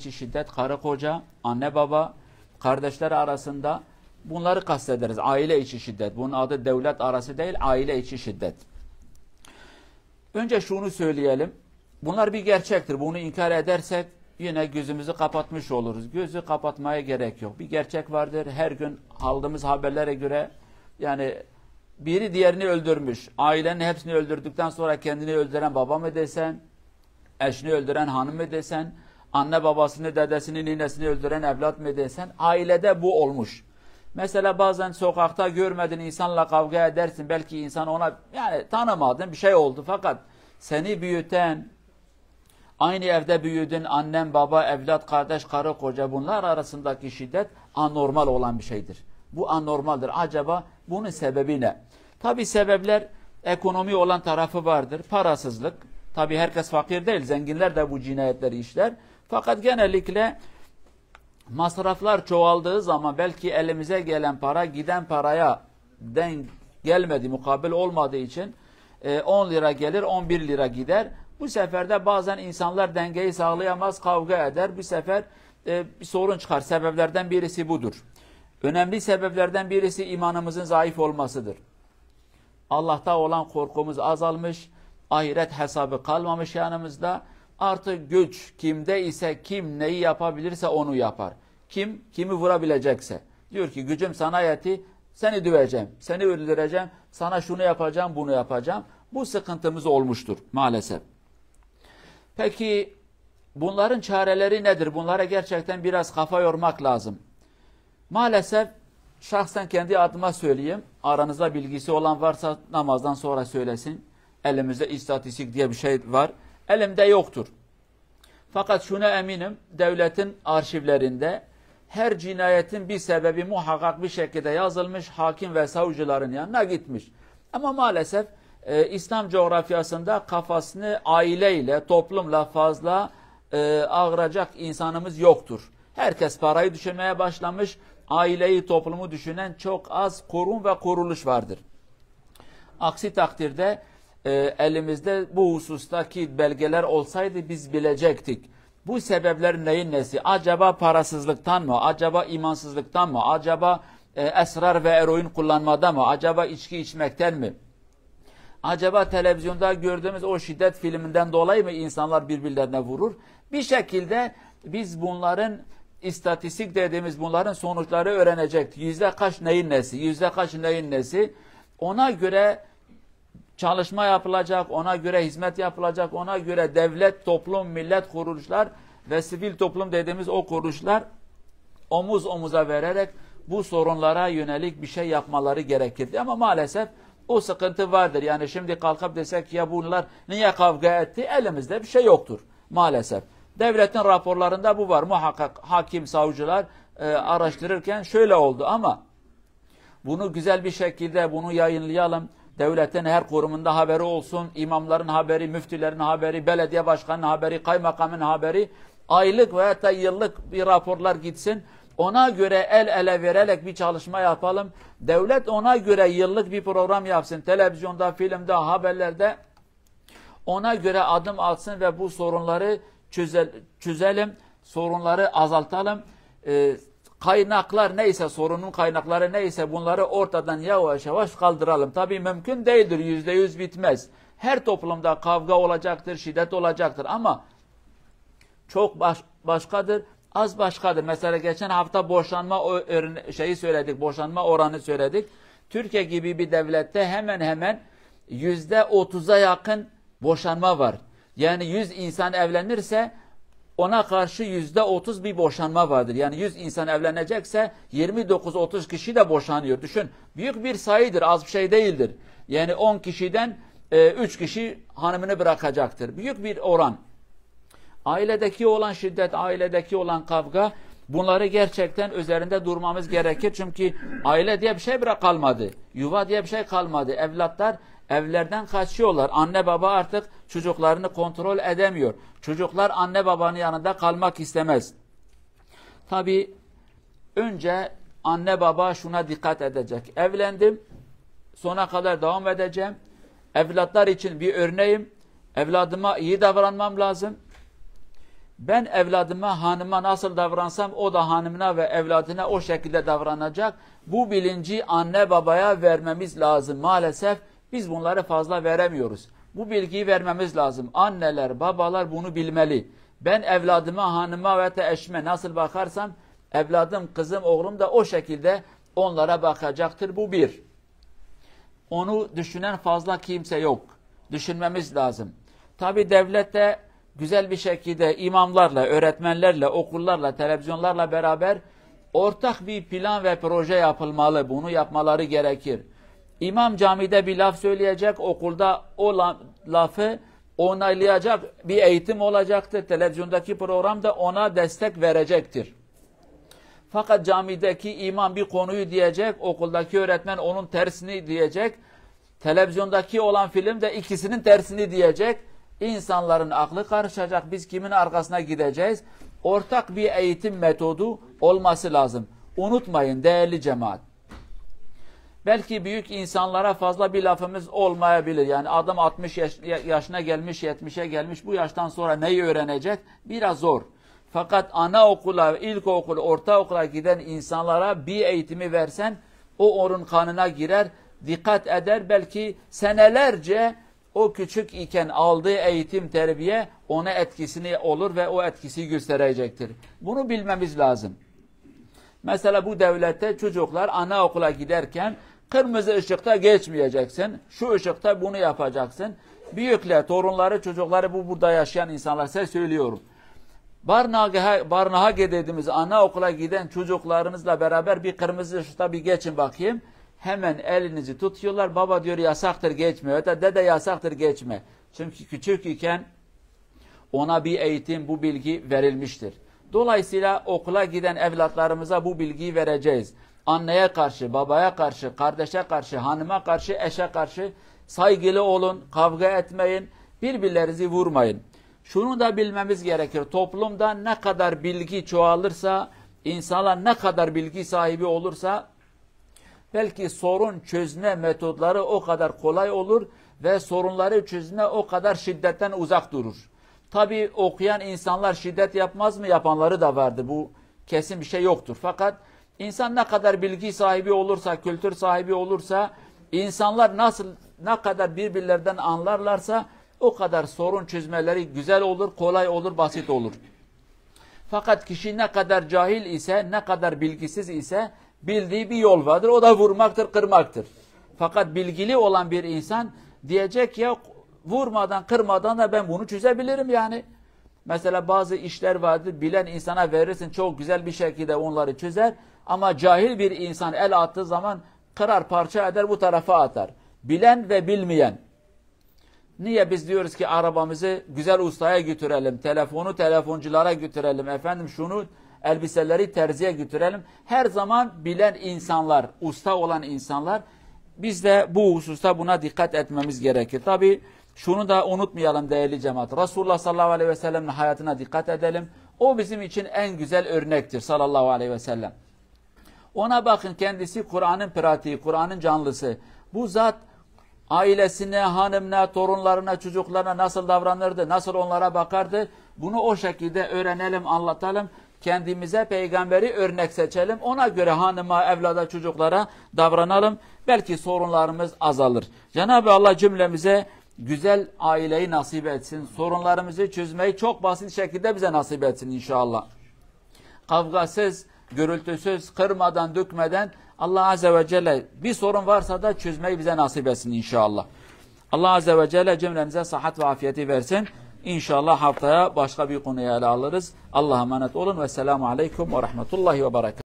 içi şiddet, karı koca, anne baba, kardeşler arasında bunları kastederiz. Aile içi şiddet. Bunun adı devlet arası değil, aile içi şiddet. Önce şunu söyleyelim. Bunlar bir gerçektir. Bunu inkar edersek yine gözümüzü kapatmış oluruz. Gözü kapatmaya gerek yok. Bir gerçek vardır. Her gün aldığımız haberlere göre yani biri diğerini öldürmüş. Ailenin hepsini öldürdükten sonra kendini öldüren baba mı desen, eşini öldüren hanım mı desen, anne babasını, dedesini, ninesini öldüren evlat mı desen, ailede bu olmuş. Mesela bazen sokakta görmediğin insanla kavga edersin. Belki insan ona yani tanımadın bir şey oldu fakat seni büyüten, aynı evde büyüdün, annen, baba, evlat, kardeş, karı, koca bunlar arasındaki şiddet anormal olan bir şeydir. Bu anormaldir. Acaba bunun sebebi ne? Tabi sebepler ekonomi olan tarafı vardır. Parasızlık. Tabi herkes fakir değil. Zenginler de bu cinayetleri işler. Fakat genellikle masraflar çoğaldığı zaman belki elimize gelen para giden paraya denk gelmedi, mukabil olmadığı için 10 lira gelir, 11 lira gider. Bu sefer de bazen insanlar dengeyi sağlayamaz, kavga eder. Bu sefer bir sorun çıkar. Sebeplerden birisi budur. Önemli sebeplerden birisi imanımızın zayıf olmasıdır. Allah'ta olan korkumuz azalmış, ahiret hesabı kalmamış yanımızda. Artık güç kimde ise kim neyi yapabilirse onu yapar. Kim kimi vurabilecekse. Diyor ki gücüm sana yetti, seni döveceğim, seni öldüreceğim, sana şunu yapacağım, bunu yapacağım. Bu sıkıntımız olmuştur maalesef. Peki bunların çareleri nedir? Bunlara gerçekten biraz kafa yormak lazım. Maalesef şahsen kendi adıma söyleyeyim. Aranızda bilgisi olan varsa namazdan sonra söylesin. Elimizde istatistik diye bir şey var. Elimde yoktur. Fakat şuna eminim, devletin arşivlerinde her cinayetin bir sebebi muhakkak bir şekilde yazılmış, hakim ve savcıların yanına gitmiş. Ama maalesef İslam coğrafyasında kafasını aileyle, toplumla fazla ağıracak insanımız yoktur. Herkes parayı düşünmeye başlamış, aileyi, toplumu düşünen çok az kurum ve kuruluş vardır. Aksi takdirde elimizde bu husustaki belgeler olsaydı biz bilecektik. Bu sebepler neyin nesi? Acaba parasızlıktan mı? Acaba imansızlıktan mı? Acaba esrar ve eroin kullanmada mı? Acaba içki içmekten mi? Acaba televizyonda gördüğümüz o şiddet filminden dolayı mı insanlar birbirlerine vurur? Bir şekilde biz bunların istatistik dediğimiz bunların sonuçları öğrenecektik. Yüzde kaç neyin nesi? Yüzde kaç neyin nesi? Ona göre çalışma yapılacak, ona göre hizmet yapılacak, ona göre devlet, toplum, millet kuruluşlar ve sivil toplum dediğimiz o kuruluşlar omuz omuza vererek bu sorunlara yönelik bir şey yapmaları gerekirdi. Ama maalesef o sıkıntı vardır. Yani şimdi kalkıp desek ya bunlar niye kavga etti? Elimizde bir şey yoktur maalesef. Devletin raporlarında bu var. Muhakkak hakim, savcılar araştırırken şöyle oldu ama bunu güzel bir şekilde bunu yayınlayalım. Devletin her kurumunda haberi olsun, imamların haberi, müftülerin haberi, belediye başkanının haberi, kaymakamın haberi, aylık veya da yıllık bir raporlar gitsin. Ona göre el ele vererek bir çalışma yapalım. Devlet ona göre yıllık bir program yapsın. Televizyonda, filmde, haberlerde ona göre adım atsın ve bu sorunları çözelim, sorunları azaltalım. Kaynaklar neyse, sorunun kaynakları neyse bunları ortadan yavaş yavaş kaldıralım. Tabii mümkün değildir, %100 bitmez. Her toplumda kavga olacaktır, şiddet olacaktır ama çok başkadır, az başkadır. Mesela geçen hafta boşanma boşanma oranı söyledik. Türkiye gibi bir devlette hemen hemen %30'a yakın boşanma var. Yani 100 insan evlenirse ona karşı %30 bir boşanma vardır. Yani 100 insan evlenecekse 29-30 kişi de boşanıyor. Düşün, büyük bir sayıdır, az bir şey değildir. Yani 10 kişiden 3 kişi hanımını bırakacaktır. Büyük bir oran. Ailedeki olan şiddet, ailedeki olan kavga, bunları gerçekten üzerinde durmamız gerekir. Çünkü aile diye bir şey kalmadı. Yuva diye bir şey kalmadı. Evlatlar evlerden kaçıyorlar. Anne baba artık çocuklarını kontrol edemiyor. Çocuklar anne babanın yanında kalmak istemez. Tabii önce anne baba şuna dikkat edecek. Evlendim, sona kadar devam edeceğim. Evlatlar için bir örneğim. Evladıma iyi davranmam lazım. Ben evladıma, hanıma nasıl davransam o da hanımına ve evladına o şekilde davranacak. Bu bilinci anne babaya vermemiz lazım. Maalesef biz bunları fazla veremiyoruz. Bu bilgiyi vermemiz lazım. Anneler, babalar bunu bilmeli. Ben evladıma, hanıma ve de eşime nasıl bakarsam evladım, kızım, oğlum da o şekilde onlara bakacaktır. Bu bir. Onu düşünen fazla kimse yok. Düşünmemiz lazım. Tabi devlet de güzel bir şekilde imamlarla, öğretmenlerle, okullarla, televizyonlarla beraber ortak bir plan ve proje yapılmalı. Bunu yapmaları gerekir. İmam camide bir laf söyleyecek, okulda o lafı onaylayacak bir eğitim olacaktır. Televizyondaki program da ona destek verecektir. Fakat camideki imam bir konuyu diyecek, okuldaki öğretmen onun tersini diyecek, televizyondaki olan film de ikisinin tersini diyecek. İnsanların aklı karışacak. Biz kimin arkasına gideceğiz? Ortak bir eğitim metodu olması lazım. Unutmayın değerli cemaat. Belki büyük insanlara fazla bir lafımız olmayabilir. Yani adam 60 yaşına gelmiş, 70'e gelmiş. Bu yaştan sonra neyi öğrenecek? Biraz zor. Fakat anaokula, ilkokula, ortaokula giden insanlara bir eğitimi versen o onun kanına girer, dikkat eder. Belki senelerce o küçük iken aldığı eğitim, terbiye ona etkisini olur ve o etkisi gösterecektir. Bunu bilmemiz lazım. Mesela bu devlette çocuklar anaokula giderken kırmızı ışıkta geçmeyeceksin. Şu ışıkta bunu yapacaksın. Büyükler, torunları, çocukları, bu burada yaşayan insanlar size söylüyorum. Barnahage dediğimiz anaokula giden çocuklarınızla beraber bir kırmızı ışıkta bir geçin bakayım. Hemen elinizi tutuyorlar. Baba diyor yasaktır geçme. Ya da dede yasaktır geçme. Çünkü küçük iken ona bir eğitim, bu bilgi verilmiştir. Dolayısıyla okula giden evlatlarımıza bu bilgiyi vereceğiz. Anneye karşı, babaya karşı, kardeşe karşı, hanıma karşı, eşe karşı saygılı olun, kavga etmeyin, birbirlerinizi vurmayın. Şunu da bilmemiz gerekir. Toplumda ne kadar bilgi çoğalırsa, insanlar ne kadar bilgi sahibi olursa, belki sorun çözme metodları o kadar kolay olur ve sorunları çözme o kadar şiddetten uzak durur. Tabi okuyan insanlar şiddet yapmaz mı? Yapanları da vardır. Bu kesin bir şey yoktur. Fakat insan ne kadar bilgi sahibi olursa, kültür sahibi olursa, insanlar ne kadar birbirlerinden anlarlarsa o kadar sorun çözmeleri güzel olur, kolay olur, basit olur. Fakat kişi ne kadar cahil ise, ne kadar bilgisiz ise bildiği bir yol vardır. O da vurmaktır, kırmaktır. Fakat bilgili olan bir insan diyecek ya vurmadan, kırmadan da ben bunu çözebilirim yani. Mesela bazı işler vardır. Bilen insana verirsin çok güzel bir şekilde onları çözer. Ama cahil bir insan el attığı zaman kırar, parça eder, bu tarafa atar. Bilen ve bilmeyen. Niye biz diyoruz ki arabamızı güzel ustaya götürelim, telefonu telefonculara götürelim, efendim şunu elbiseleri terziye götürelim. Her zaman bilen insanlar, usta olan insanlar, biz de bu hususta buna dikkat etmemiz gerekir. Tabi şunu da unutmayalım değerli cemaat. Resulullah sallallahu aleyhi ve sellem'in hayatına dikkat edelim. O bizim için en güzel örnektir sallallahu aleyhi ve sellem. Ona bakın, kendisi Kur'an'ın pratiği, Kur'an'ın canlısı. Bu zat ailesine, hanımına, torunlarına, çocuklarına nasıl davranırdı, nasıl onlara bakardı. Bunu o şekilde öğrenelim, anlatalım. Kendimize peygamberi örnek seçelim. Ona göre hanıma, evlada, çocuklara davranalım. Belki sorunlarımız azalır. Cenab-ı Allah cümlemize güzel aileyi nasip etsin. Sorunlarımızı çözmeyi çok basit şekilde bize nasip etsin inşallah. Kavgasız, gürültüsüz, kırmadan, dökmeden Allah Azze ve Celle bir sorun varsa da çözmeyi bize nasip etsin inşallah. Allah Azze ve Celle cümlemize sıhhat ve afiyeti versin. İnşallah haftaya başka bir konuya ele alırız. Allah'a emanet olun ve selamu aleyküm ve rahmetullahi ve berekatuhu.